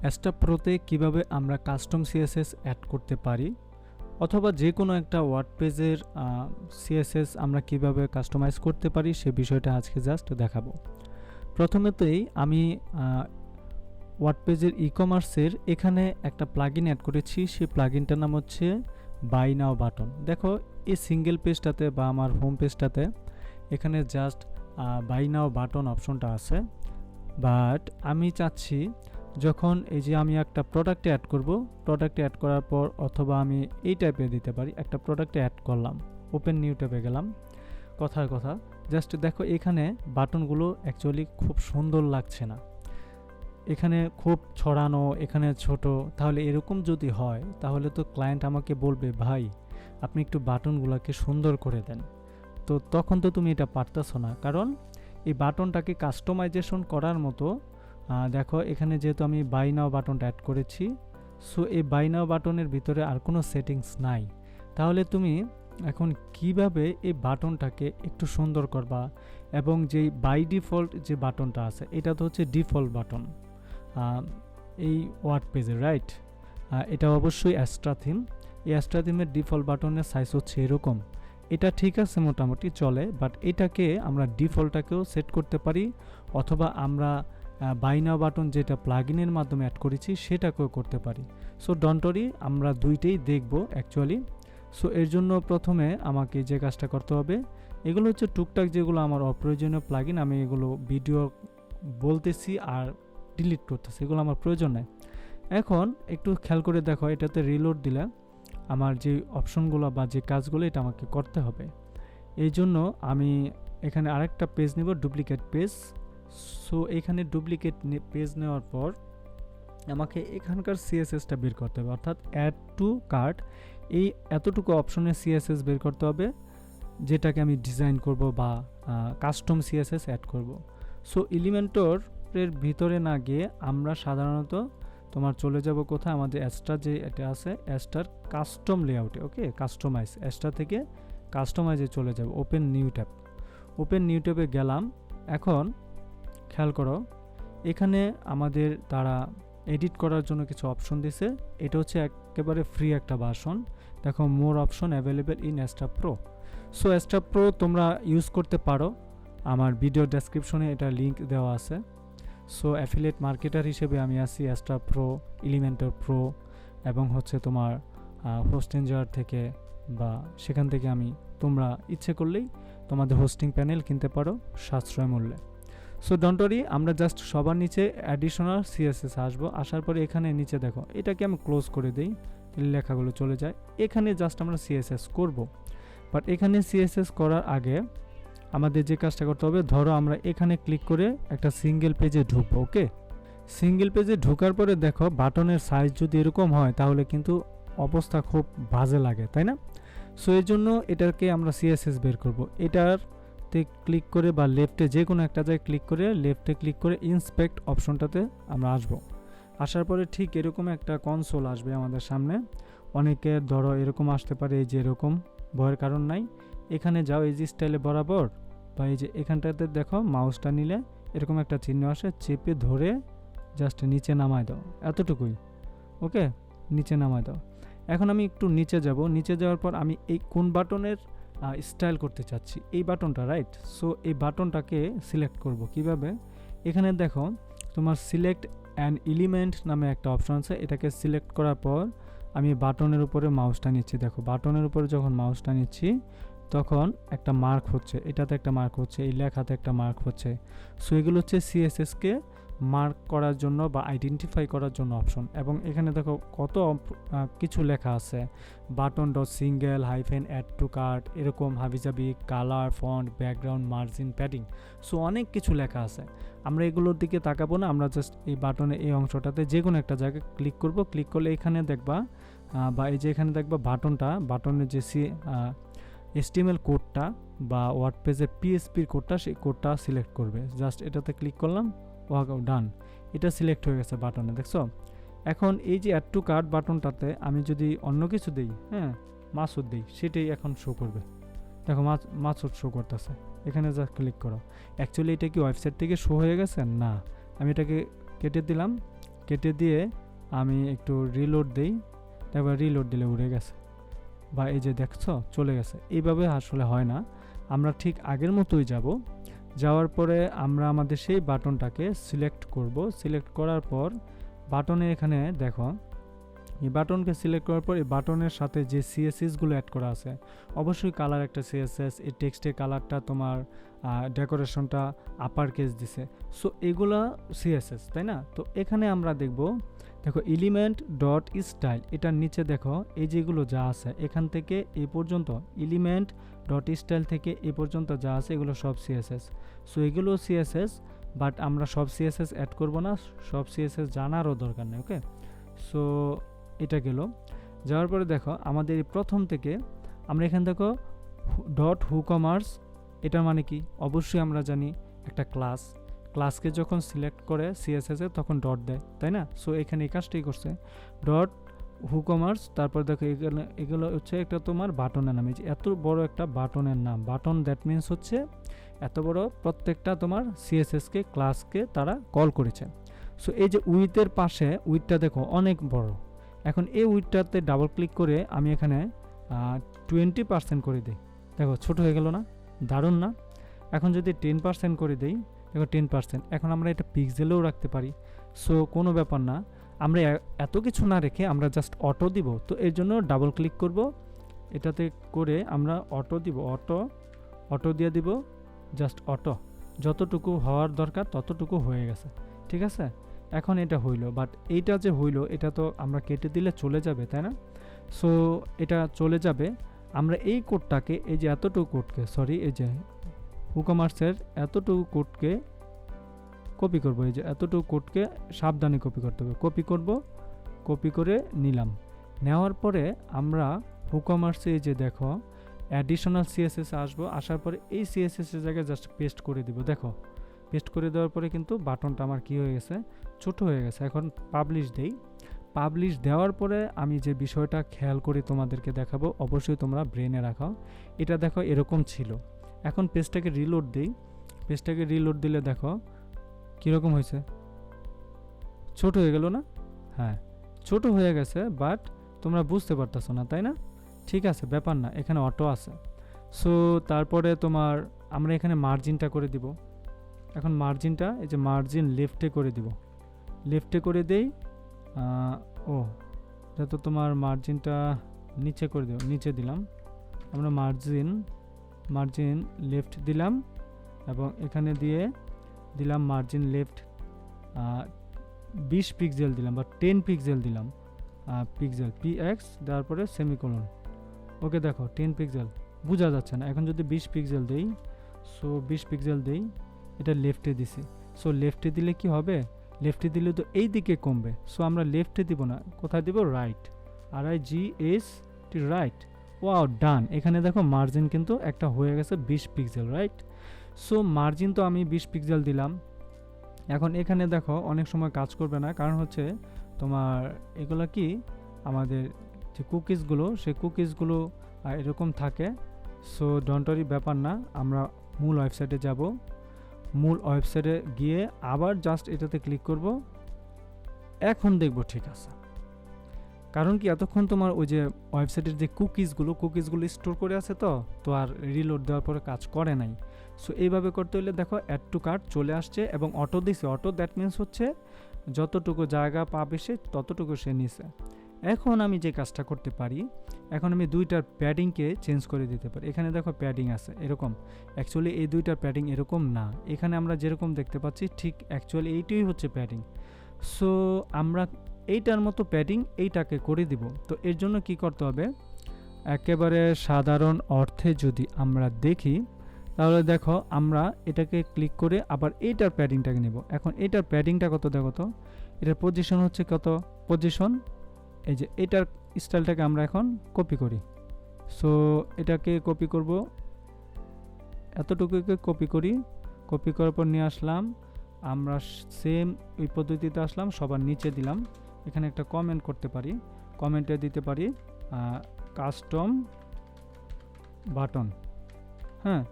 Astra প্রোতে কিভাবে আমরা custom CSS add করতে পারি, অথবা যে কোনো একটা ওয়ার্ডপ্রেসের সিএসএস আমরা কিভাবে কাস্টমাইজ করতে পারি সে বিষয়টা আজকে জাস্ট দেখাবো। প্রথমেতেই আমি ওয়ার্ডপ্রেসের ই-কমার্সের এখানে একটা প্লাগইন অ্যাড করেছি। সেই প্লাগইনটার নাম হচ্ছে বাই নাও বাটন। দেখো এই সিঙ্গেল পেজটাতে বা আমার হোম পেজটাতে এখানে জাস্ট বাই নাও বাটন অপশনটা আছে, বাট আমি চাচ্ছি যখন এই যে আমি একটা প্রোডাক্টে অ্যাড করব, প্রোডাক্টে অ্যাড করার পর অথবা আমি এই টাইপে দিতে পারি, একটা প্রোডাক্টে অ্যাড করলাম, ওপেন নিউ ট্যাবে গেলাম, কথার কথা জাস্ট দেখো এখানে বাটনগুলো অ্যাকচুয়ালি খুব সুন্দর লাগছে না, এখানে খুব ছড়ানো, এখানে ছোট। তাহলে এরকম যদি হয় তাহলে তো ক্লায়েন্ট আমাকে বলবে ভাই আপনি একটু বাটনগুলোকে সুন্দর করে দেন। তো তখন তো তুমি এটা পারতেছো না, কারণ এই বাটনটাকে কাস্টমাইজেশন করার মতো দেখো এখানে যেহেতু আমি বাই নাও বাটনটা অ্যাড করেছি, সো এই বাই নাও বাটনের ভিতরে আর কোনো সেটিংস নাই। তাহলে তুমি এখন কিভাবে এই বাটনটাকে একটু সুন্দর করবা, এবং যেই বাই ডিফল্ট যে বাটনটা আছে এটা তো হচ্ছে ডিফল্ট বাটন এই ওয়ার্ডপ্রেসে, রাইট? এটা অবশ্যই অ্যাস্ট্রা থিম। এই অ্যাস্ট্রা থিমের ডিফল্ট বাটনের সাইজ হচ্ছে এরকম। এটা ঠিক আছে, মোটামুটি চলে, বাট এটাকে আমরা ডিফল্টটাকেও সেট করতে পারি, অথবা আমরা বাই নাও বাটন যেটা প্লাগইনের মাধ্যমে অ্যাড করেছি সেটাকেও করতে পারি। সো ডন্ট ওয়ারি, আমরা দুইটাই দেখব অ্যাকচুয়ালি। সো এর জন্য প্রথমে আমাকে যে কাজটা করতে হবে, এগুলো হচ্ছে টুকটাক যেগুলো আমার অপ্রয়োজনীয় প্লাগইন, আমি এগুলো ভিডিও বলতেছি আর ডিলিট করতেছি, এগুলো আমার প্রয়োজন নেই। এখন একটু খেয়াল করে দেখো, এটাতে রিলোড দিলে আমার যে অপশনগুলো বা যে কাজগুলো এটা আমাকে করতে হবে। এই জন্য আমি এখানে আরেকটা পেজ নেব, ডুপ্লিকেট পেজ। সো এখানে ডুপ্লিকেট পেজ নেওয়ার পর আমাকে এখানকার সিএসএসটা বের করতে হবে, অর্থাৎ অ্যাড টু কার্ট, এই এতটুকু অপশনের সিএসএস বের করতে হবে যেটাকে আমি ডিজাইন করব বা কাস্টম সিএসএস অ্যাড করব। সো এলিমেন্টরের ভিতরে না গিয়ে আমরা সাধারণত তোমার চলে যাব কোথায়, আমাদের অ্যাস্ট্রা যে এটা আছে অ্যাস্ট্রার কাস্টম লেআউটে। ওকে, কাস্টমাইজ, অ্যাস্ট্রা থেকে কাস্টমাইজে চলে যাব, open new tab. Open new ট্যাবে গেলাম। এখন খেয়াল করো এখানে আমাদের তারা এডিট করার জন্য কিছু অপশন দিছে, এটা হচ্ছে একেবারে ফ্রি একটা ভার্সন। দেখো মোর option available in Astra pro. So Astra pro তোমরা ইউজ করতে পারো, আমার ভিডিও ডেসক্রিপশনে এটা লিঙ্ক দেওয়া আছে। সো অ্যাফিলিয়েট মার্কেটার হিসেবে আমি আছি অ্যাস্ট্রা প্রো, এলিমেন্টর প্রো, এবং হচ্ছে তোমার হোস্টেঞ্জার থেকে বা সেখান থেকে আমি তোমরা ইচ্ছে করলেই তোমাদের হোস্টিং প্যানেল কিনতে পারো সাশ্রয় মূল্যে। সো ডন্ট ওয়ারি, আমরা জাস্ট সবার নিচে অ্যাডিশনাল সিএসএস আসবো। আসার পরে এখানে নিচে দেখো এটাকে আমি ক্লোজ করে দিই, লেখাগুলো চলে যায়। এখানে জাস্ট আমরা সিএসএস করব, বাট এখানে সিএসএস করার আগে আমাদের যে কাজটা করতে হবে, ধরো আমরা এখানে ক্লিক করে একটা সিঙ্গেল পেজে ঢুকবো। ওকে, সিঙ্গেল পেজে ঢোকার পরে দেখো বাটনের সাইজ যদি এরকম হয় তাহলে কিন্তু অবস্থা খুব বাজে লাগে, তাই না? সো এর জন্য এটাকে আমরা সিএসএস বের করব। এটাতে ক্লিক করে বা লেফটে যে কোনো একটা জায়গায় ক্লিক করে লেফটে ক্লিক করে ইন্সপেক্ট অপশনটাতে আমরা আসব। আসার পরে ঠিক এরকম একটা কনসোল আসবে আমাদের সামনে। অনেকের ধরো এরকম আসতে পারে, এই যে এরকম, ভয়ের কারণ নাই। এখানে যাও, এই যে স্টাইলে বরাবর বা এই যে এখানটাতে দেখো মাউসটা নিলে এরকম একটা চিহ্ন আসে, চেপে ধরে জাস্ট নিচে নামায় দাও, এতটুকুই। ওকে, নিচে নামায় দাও। এখন আমি একটু নিচে যাব, নিচে যাওয়ার পর আমি এই কোন বাটনের স্টাইল করতে চাচ্ছি, এই বাটনটা, রাইট? সো এই বাটনটাকে সিলেক্ট করব কিভাবে, এখানে দেখো তোমার সিলেক্ট অ্যান এলিমেন্ট নামে একটা অপশন আছে, এটাকে সিলেক্ট করার পর আমি বাটনের উপরে মাউসটা নিচ্ছি। দেখো বাটনের উপরে যখন মাউসটা নিচ্ছি তখন একটা মার্ক হচ্ছে, এটাতে একটা মার্ক হচ্ছে, এই লেখাতে একটা মার্ক হচ্ছে। সো এগুলো হচ্ছে সিএসএসকে মার্ক করার জন্য বা আইডেন্টিফাই করার জন্য অপশন। এবং এখানে দেখো কত কিছু লেখা আছে, button dot single hyphen add to cart, এরকম হাবিজাবি, colour, font, background, margin, padding. So অনেক কিছু লেখা আছে, আমরা এগুলোর দিকে তাকাবো না, আমরা জাস্ট এই বাটনে এই অংশটাতে যে কোনো একটা জায়গায় ক্লিক করব। ক্লিক করলে এখানে দেখবা বা এই যে এখানে দেখবা বাটনের যে HTML কোডটা বা ওয়ার্ডপ্রেসের পিএসপির কোডটা, সেই কোডটা সিলেক্ট করবে। জাস্ট এটাতে ক্লিক করলাম, ডান, এটা সিলেক্ট হয়ে গেছে বাটনে, দেখছো? এখন এই যে অ্যাড টু কার্ট বাটনটাতে আমি যদি অন্য কিছু দিই, হ্যাঁ মাসুদ দিই, সেটাই এখন শো করবে। দেখো মাসুদ শো করতেছে, এখানে যা ক্লিক করো। অ্যাকচুয়ালি এটা কি ওয়েবসাইট থেকে শো হয়ে গেছে? না, আমি এটাকে কেটে দিলাম, কেটে দিয়ে আমি একটু রিলোড দেই, একবার রিলোড দিলে উড়ে গেছে, বা এই যে দেখছো চলে গেছে। এইভাবে আসলে হয় না, আমরা ঠিক আগের মতোই যাব। যাওয়ার পরে আমরা আমাদের সেই বাটনটাকে সিলেক্ট করব। সিলেক্ট করার পর বাটনে এখানে দেখো, এই বাটনকে সিলেক্ট করার পর এই বাটনের সাথে যে সিএসএসগুলো অ্যাড করা আছে, অবশ্যই কালার একটা সিএসএস, এই টেক্সটের কালারটা তোমার ডেকোরেশনটা আপার কেস দিছে, সো এগুলা সিএসএস, তাই না? তো এখানে আমরা দেখো এলিমেন্ট ডট স্টাইল, এটার নিচে দেখো এই যেগুলো যা আছে এখান থেকে এই পর্যন্ত, এলিমেন্ট ডট স্টাইল থেকে এই পর্যন্ত যা আছে এগুলো সব সিএসএস। সো এগুলো সিএসএস, বাট আমরা সব সিএসএস অ্যাড করব না, সব সিএসএস জানারও দরকার নেই। ওকে, সো এটা গেল। যাওয়ার পরে দেখো আমাদের এই প্রথম থেকে আমরা এখানে দেখো ডট হুকমার্স, এটার মানে কি? অবশ্যই আমরা জানি একটা ক্লাসকে যখন সিলেক্ট করে সিএসএস এ তখন ডট দেয়, তাই না? সো এখানে এই কাজটাই করছে, ডট হুকমার্স। তারপর দেখো এগুলো হচ্ছে একটা তোমার বাটনের নাম, এই যে এত বড় একটা বাটনের নাম, বাটন দ্যাট মিনস হচ্ছে এত বড় প্রত্যেকটা তোমার সিএসএসকে ক্লাসকে তারা কল করেছে। সো এই যে উইথের পাশে, উইথটা দেখো অনেক বড়, এখন এই উইথটাতে ডাবল ক্লিক করে আমি এখানে 20% করে দিই, দেখো ছোট হয়ে গেল না? দারুণ না? এখন যদি 10% করে দিই, দেখো 10%। এখন আমরা এটা পিক্সেলেও রাখতে পারি, সো কোনো ব্যাপার না। আমরা এত কিছু না রেখে আমরা জাস্ট অটো দিব, তো এর জন্য ডাবল ক্লিক করব, এটাতে করে আমরা অটো দিব, অটো দিয়ে দিব, জাস্ট অটো, যতটুকু হওয়ার দরকার ততটুকু হয়ে গেছে, ঠিক আছে? এখন এটা হইলো, বাট এইটা যে হইলো এটা তো আমরা কেটে দিলে চলে যাবে, তাই না? সো এটা চলে যাবে। আমরা এই কোডটাকে, এই যে এতটুকু কোডকে, সরি এই যে হুকমার্সের এতটুকু কোডকে কপি করব, এই যে এতটুকু কোডকে সাবধানে কপি করতে হবে, কপি করে নিলাম। নেওয়ার পরে আমরা হুকমার্সে এই যে দেখো অ্যাডিশনাল সিএসএস আসবো, আসার পরে এই সিএসএস এর জায়গায় জাস্ট পেস্ট করে দিব। দেখো পেস্ট করে দেওয়ার পরে কিন্তু বাটনটা আমার কি হয়ে গেছে, ছোট হয়ে গেছে। এখন পাবলিশ দেই, পাবলিশ দেওয়ার পরে আমি যে বিষয়টা খেয়াল করে তোমাদেরকে দেখাবো, অবশ্যই তোমরা ব্রেনে রাখো। এটা দেখো এরকম ছিল, এখন পেজটাকে রিলোড দিই, পেজটাকে রিলোড দিলে দেখো কীরকম হয়েছে, ছোট হয়ে গেল না? হ্যাঁ, ছোট হয়ে গেছে, বাট তোমরা বুঝতে পারতেছো না, তাই না? ঠিক আছে, ব্যাপার না, এখানে অটো আছে। সো তারপরে তোমার আমরা এখানে মার্জিনটা করে দিব। এখন মার্জিনটা, এই যে মার্জিন লেফটে করে দিব, লেফটে করে দেই। এটা তো তোমার মার্জিনটা নিচে করে দেব, নিচে দিলাম আমরা মার্জিন লেফট দিলাম, এবং এখানে দিয়ে দিলাম মার্জিন লেফট 20 পিক্সেল দিলাম, বা 10 পিক্সেল দিলাম, পিক্সেল পিএক্স দেওয়ার পরে সেমিকোলন। ওকে, দেখো 10 পিক্সেল বোঝা যাচ্ছে না। এখন যদি 20 পিক্সেল দেই, সো 20 পিক্সেল দেই, এটা লেফটে দিছি। সো লেফটে দিলে কি হবে, লেফটে দিলে তো এই দিকে কমবে, সো আমরা লেফটে দিব না, কোথায় দিব, রাইট, RIGHT, রাইট। ওয়াও, ডান। এখানে দেখো মার্জিন কিন্তু একটা হয়ে গেছে 20 পিক্সেল, রাইট? সো মার্জিন তো আমি 20 পিক্সেল দিলাম। এখন এখানে দেখো অনেক সময় কাজ করবে না, কারণ হচ্ছে তোমার এগুলো কি আমাদের যে কুকিজগুলো, সেই কুকিজগুলো এরকম থাকে। সো ডোন্ট ওয়ারি, ব্যাপার না। আমরা মূল ওয়েবসাইটে যাব, মূল ওয়েবসাইটে গিয়ে আবার জাস্ট এটাতে ক্লিক করব, এখন দেখব ঠিক আছে। কারণ কি এতক্ষণ তোমার ওই যে ওয়েবসাইটের যে কুকিজগুলো স্টোর করে আছে, তো আর রিলোড দেওয়ার পরে কাজ করে নাই। সো এইভাবে করতে হলে দেখো অ্যাড টু কার্ট চলে আসছে এবং অটো দিছে। অটো দ্যাট মিনস হচ্ছে যতটুকু জায়গা পাবে সে ততটুকু সে নিছে। এখন আমি যে কাজটা করতে পারি, এখন আমি দুইটার প্যাডিংকে চেঞ্জ করে দিতে পারি। এখানে দেখো প্যাডিং আছে এরকম, অ্যাকচুয়ালি এই দুইটার প্যাডিং এরকম না, এখানে আমরা যেরকম দেখতে পাচ্ছি ঠিক অ্যাকচুয়ালি এইটাই হচ্ছে প্যাডিং। সো আমরা এইটার মতো প্যাডিং এইটাকে করে দিব। তো এর জন্য কি করতে হবে, একেবারে সাধারণ অর্থে যদি আমরা দেখি, তাহলে দেখো আমরা এটাকে ক্লিক করে আবার এইটার প্যাডিংটাকে নেব। এখন এইটার প্যাডিংটা কত দেখো তো, এটার পজিশন হচ্ছে কত, পজিশন, এই যে এটার স্টাইলটাকে আমরা এখন কপি করি। সো এটাকে কপি করব, এতটুকুকে কপি করি, কপি করার পর নিয়ে আসলাম, আমরা সেম ওই পদ্ধতিতে আসলাম, সবার নিচে দিলাম। এখানে একটা কমেন্ট করতে পারি, কমেন্টে দিতে পারি, কাস্টম বাটন। হ্যাঁ,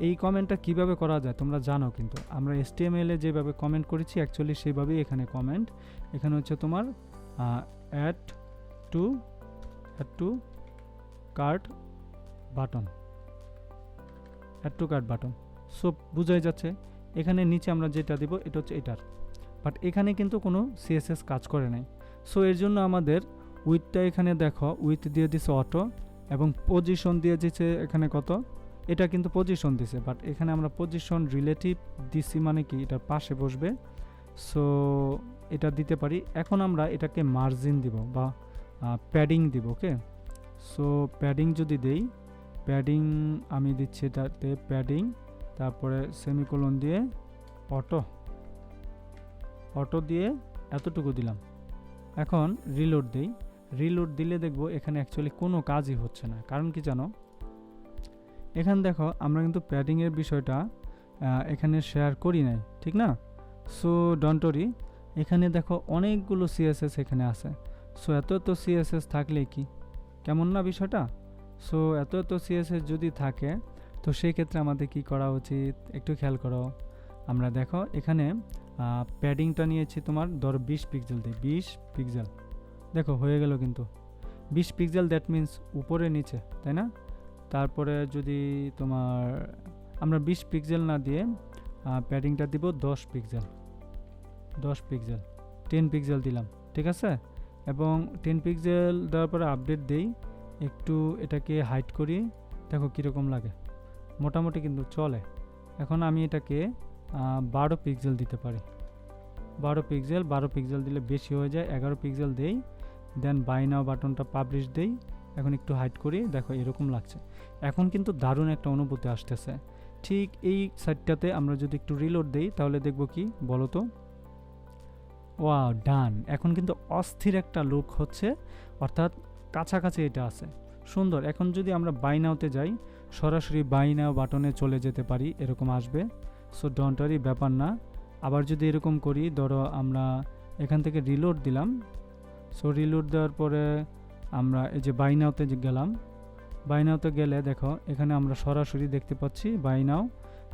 এই কমেন্টটা কিভাবে করা যায় তোমরা জানো, কিন্তু আমরা HTML এ যেভাবে কমেন্ট করেছি অ্যাকচুয়ালি সেভাবেই এখানে কমেন্ট। এখানে হচ্ছে তোমার add to cart button, add to cart button. So বোঝাই যাচ্ছে এখানে নিচে আমরা যেটা দিব এটা হচ্ছে এটার, বাট এখানে কিন্তু কোনো CSS কাজ করে নাই। সো এর জন্য আমাদের উইথটা এখানে দেখো উইথ দিয়ে দিছে অটো, এবং পজিশন দিয়ে দিচ্ছে এখানে কত, এটা কিন্তু পজিশন দিছে, বাট এখানে আমরা পজিশন রিলেটিভ দিছি মানে কি এটার পাশে বসবে। সো এটা দিতে পারি। এখন আমরা এটাকে মার্জিন দিব বা প্যাডিং দিব। ওকে, সো প্যাডিং যদি দেই, প্যাডিং আমি দিচ্ছি এটাতে প্যাডিং, তারপরে সেমিকোলন দিয়ে অটো দিয়ে এতটুকু দিলাম। এখন রিলোড দেই, রিলোড দিলে দেখবো এখানে অ্যাকচুয়ালি কোনো কাজই হচ্ছে না। কারণ কি জানো, এখানে দেখো আমরা কিন্তু প্যাডিংয়ের বিষয়টা এখানে শেয়ার করি নাই, ঠিক না? সো ডন্ট ওরি, এখানে দেখো অনেকগুলো CSS এখানে আছে। সো এত CSS থাকলে কি কেমন না বিষয়টা? সো এত CSS যদি থাকে তো সেই ক্ষেত্রে আমাদের কি করা উচিত একটু খেয়াল করো। আমরা দেখো এখানে প্যাডিংটা নিয়েছি তোমার ধরো 20 পিক্সেল দিয়ে, 20 পিক্সেল দেখো হয়ে গেল কিন্তু 20 পিক্সেল, দ্যাট মিন্স উপরে নিচে, তাই না? তারপরে যদি তোমার আমরা 20 পিক্সেল না দিয়ে প্যাডিংটা দিব 10 পিক্সেল, 10 পিক্সেল দিলাম, ঠিক আছে? এবং 10 পিক্সেল দেওয়ার পরে আপডেট দেই, একটু এটাকে হাইড করি, দেখো কীরকম লাগে, মোটামুটি কিন্তু চলে। এখন আমি এটাকে 12 পিক্সেল দিতে পারি, 12 পিক্সেল দিলে বেশি হয়ে যায়, 11 পিক্সেল দেই, দেন বাই নাও বাটনটা পাবলিশ দেই। এখন একটু হাইড করি, দেখো এরকম লাগছে। এখন কিন্তু দারুণ একটা অনুভূতি আসতেছে। ঠিক এই সাইডটাতে আমরা যদি একটু রিলোড দেই তাহলে দেখবো কি বলো তো, ওয়াও ডান। এখন কিন্তু অস্থির একটা লুক হচ্ছে, অর্থাৎ কাছাকাছি এটা আছে, সুন্দর। এখন যদি আমরা বাই নাওতে যাই, সরাসরি বাই নাও বাটনে চলে যেতে পারি, এরকম আসবে। সো ডোন্ট ওয়ারি, ব্যাপার না। আবার যদি এরকম করি, ধরো আমরা এখান থেকে রিলোড দিলাম, সো রিলোড দেওয়ার পরে আমরা এই যে বাই নাওতে গেলাম, বাই নাওতে গেলে দেখো এখানে আমরা সরাসরি দেখতে পাচ্ছি বাই নাও।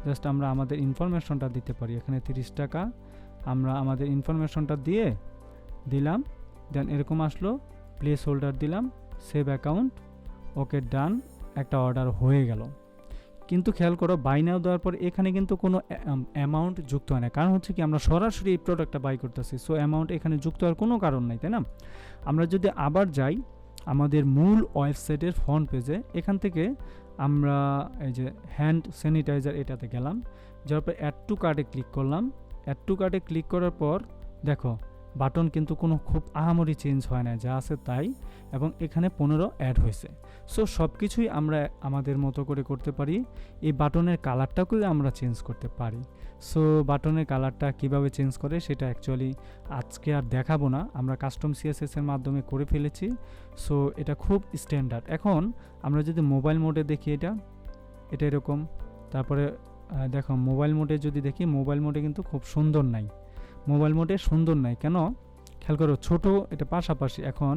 জাস্ট আমরা আমাদের ইনফরমেশনটা দিতে পারি, এখানে 30 টাকা আমরা আমাদের ইনফরমেশনটা দিয়ে দিলাম, দেন এরকম আসলো, প্লেস হোল্ডার দিলাম, সেভ অ্যাকাউন্ট, ওকে ডান, একটা অর্ডার হয়ে গেল। কিন্তু খেয়াল করো বাই নাও দেওয়ার পর এখানে কিন্তু কোনো অ্যামাউন্ট যুক্ত হয় না, কারণ হচ্ছে কি আমরা সরাসরি এই প্রোডাক্টটা বাই করতেছি। সো অ্যামাউন্ট এখানে যুক্ত হওয়ার কোনো কারণ নাই, তাই না? আমরা যদি আবার যাই আমাদের মূল ওয়েবসাইটের ফ্রন্ট পেজে, এখান থেকে আমরা এই যে হ্যান্ড স্যানিটাইজার এটাতে গেলাম, যার পর অ্যাড টু কার্টে ক্লিক করলাম। অ্যাড টু কার্টে ক্লিক করার পর দেখো বাটন কিন্তু কোনো খুব আহামরি চেঞ্জ হয় না, যা আছে তাই, এবং এখানে 15 অ্যাড হয়েছে। সো সব কিছুই আমরা আমাদের মতো করে করতে পারি। এই বাটনের কালারটাকেও আমরা চেঞ্জ করতে পারি। সো বাটনের কালারটা কিভাবে চেঞ্জ করে সেটা অ্যাকচুয়ালি আজকে আর দেখাবো না, আমরা কাস্টম CSS এর মাধ্যমে করে ফেলেছি। সো এটা খুব স্ট্যান্ডার্ড। এখন আমরা যদি মোবাইল মোডে দেখি, এটা এরকম, তারপরে দেখো মোবাইল মোডে যদি দেখি, মোবাইল মোডে কিন্তু খুব সুন্দর নাই, মোবাইল মোডে সুন্দর নাই কেন খেয়াল করো, ছোট এটা পাশাপাশি। এখন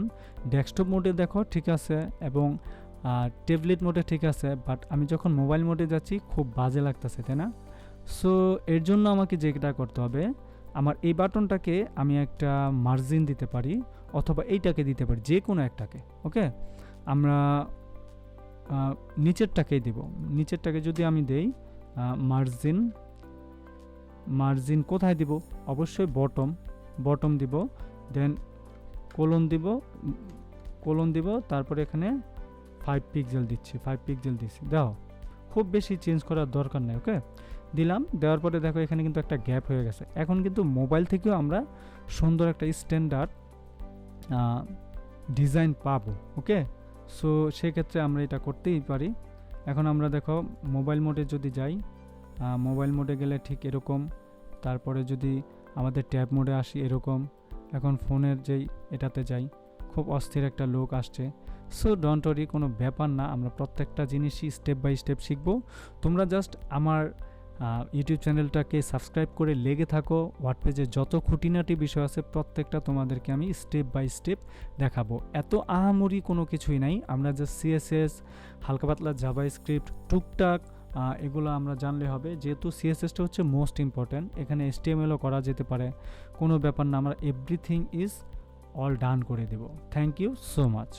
ডেস্কটপ মোডে দেখো ঠিক আছে, এবং ট্যাবলেট মোডে ঠিক আছে, বাট আমি যখন মোবাইল মোডে যাচ্ছি খুব বাজে লাগতেছে, তাই না? সো এর জন্য আমাকে যেটা করতে হবে, আমার এই বাটনটাকে আমি একটা মার্জিন দিতে পারি, অথবা এইটাকে দিতে পারি, যে কোনো একটাকে। ওকে, আমরা নিচেরটাকেই দেব। নিচেরটাকে যদি আমি দেই মার্জিন কোথায় দিব, অবশ্যই বটম দিব, দেন কোলন দিব, তারপরে এখানে 5 পিক্সেল দিচ্ছি, 5 পিক্সেল দিচ্ছি। দেখো খুব বেশি চেঞ্জ করার দরকার নেই। ওকে, দিলাম, দেওয়ার পরে দেখো এখানে কিন্তু একটা গ্যাপ হয়ে গেছে। এখন কিন্তু মোবাইল থেকেও আমরা সুন্দর একটা স্ট্যান্ডার্ড ডিজাইন পাবো। ওকে, সো সেক্ষেত্রে আমরা এটা করতেই পারি। এখন আমরা দেখো মোবাইল মোডে যদি যাই, মোবাইল মোডে গেলে ঠিক এরকম, তারপরে যদি আমাদের ট্যাব মোডে আসি এরকম, এখন ফোনের যেই এটাতে যাই, খুব অস্থির একটা লুক আসছে। সো ডোন্ট ওয়ারি, কোনো ব্যাপার না, আমরা প্রত্যেকটা জিনিসই স্টেপ বাই স্টেপ শিখবো। তোমরা জাস্ট আমার ইউটিউব চ্যানেলটাকে সাবস্ক্রাইব করে লেগে থাকো, ওয়ার্ডপ্রেসে যত খুঁটিনাটি বিষয় আছে প্রত্যেকটা তোমাদেরকে আমি স্টেপ বাই স্টেপ দেখাবো। এত আহামরি কোনো কিছুই নাই, আমরা জাস্ট CSS, হালকা পাতলা জাভাস্ক্রিপ্ট, টুকটাক এগুলো আমরা জানলে হবে, যেহেতু সিএসএসটা হচ্ছে মোস্ট ইম্পর্ট্যান্ট। এখানে এসটিএমএলও করা যেতে পারে, কোনো ব্যাপার না, আমরা এভরিথিং ইজ অল ডান করে দেব। Thank you so much.